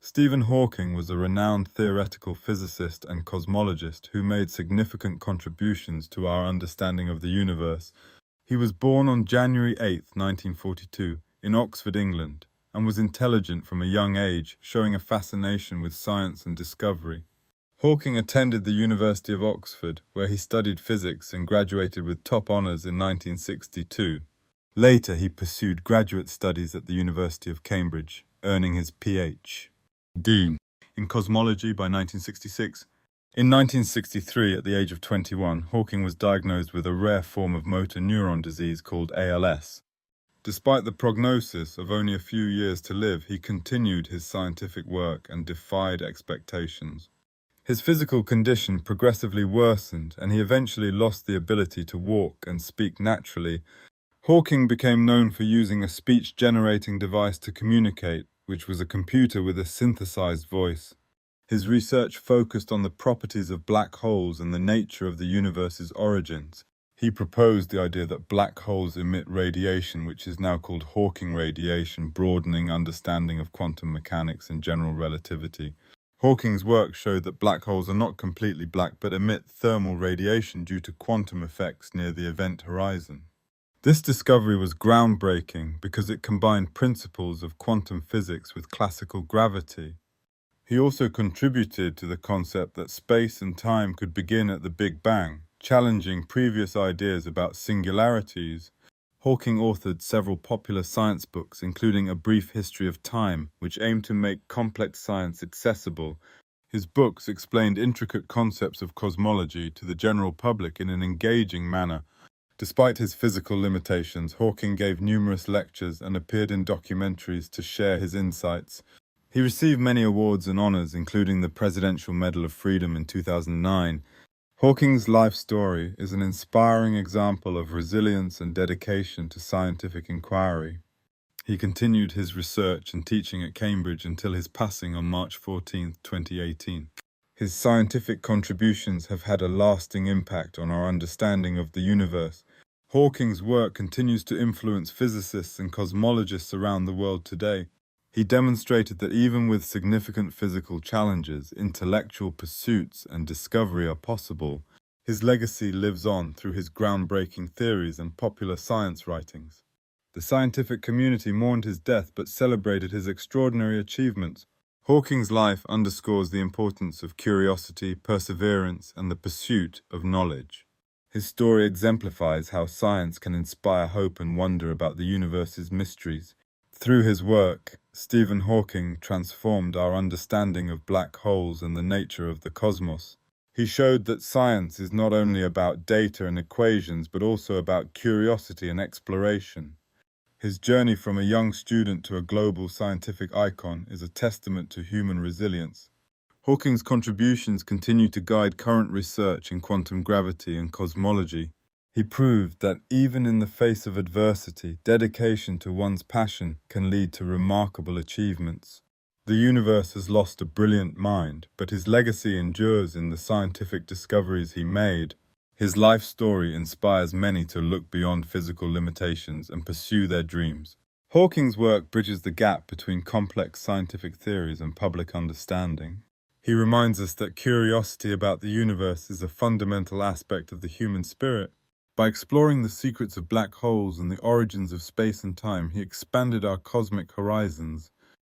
Stephen Hawking was a renowned theoretical physicist and cosmologist who made significant contributions to our understanding of the universe. He was born on January 8, 1942, in Oxford, England, and was intelligent from a young age, showing a fascination with science and discovery. Hawking attended the University of Oxford, where he studied physics and graduated with top honours in 1962. Later, he pursued graduate studies at the University of Cambridge, earning his Ph.D. in cosmology by 1966. In 1963, at the age of 21, Hawking was diagnosed with a rare form of motor neuron disease called ALS. Despite the prognosis of only a few years to live, he continued his scientific work and defied expectations. His physical condition progressively worsened, and he eventually lost the ability to walk and speak naturally. Hawking became known for using a speech-generating device to communicate, which was a computer with a synthesized voice. His research focused on the properties of black holes and the nature of the universe's origins. He proposed the idea that black holes emit radiation, which is now called Hawking radiation, broadening understanding of quantum mechanics and general relativity. Hawking's work showed that black holes are not completely black but emit thermal radiation due to quantum effects near the event horizon. This discovery was groundbreaking because it combined principles of quantum physics with classical gravity. He also contributed to the concept that space and time could begin at the Big Bang, challenging previous ideas about singularities. Hawking authored several popular science books, including A Brief History of Time, which aimed to make complex science accessible. His books explained intricate concepts of cosmology to the general public in an engaging manner. Despite his physical limitations, Hawking gave numerous lectures and appeared in documentaries to share his insights. He received many awards and honors, including the Presidential Medal of Freedom in 2009. Hawking's life story is an inspiring example of resilience and dedication to scientific inquiry. He continued his research and teaching at Cambridge until his passing on March 14, 2018. His scientific contributions have had a lasting impact on our understanding of the universe. Hawking's work continues to influence physicists and cosmologists around the world today. He demonstrated that even with significant physical challenges, intellectual pursuits and discovery are possible. His legacy lives on through his groundbreaking theories and popular science writings. The scientific community mourned his death but celebrated his extraordinary achievements. Hawking's life underscores the importance of curiosity, perseverance, and the pursuit of knowledge. His story exemplifies how science can inspire hope and wonder about the universe's mysteries. Through his work, Stephen Hawking transformed our understanding of black holes and the nature of the cosmos. He showed that science is not only about data and equations, but also about curiosity and exploration. His journey from a young student to a global scientific icon is a testament to human resilience. Hawking's contributions continue to guide current research in quantum gravity and cosmology. He proved that even in the face of adversity, dedication to one's passion can lead to remarkable achievements. The universe has lost a brilliant mind, but his legacy endures in the scientific discoveries he made. His life story inspires many to look beyond physical limitations and pursue their dreams. Hawking's work bridges the gap between complex scientific theories and public understanding. He reminds us that curiosity about the universe is a fundamental aspect of the human spirit. By exploring the secrets of black holes and the origins of space and time, he expanded our cosmic horizons.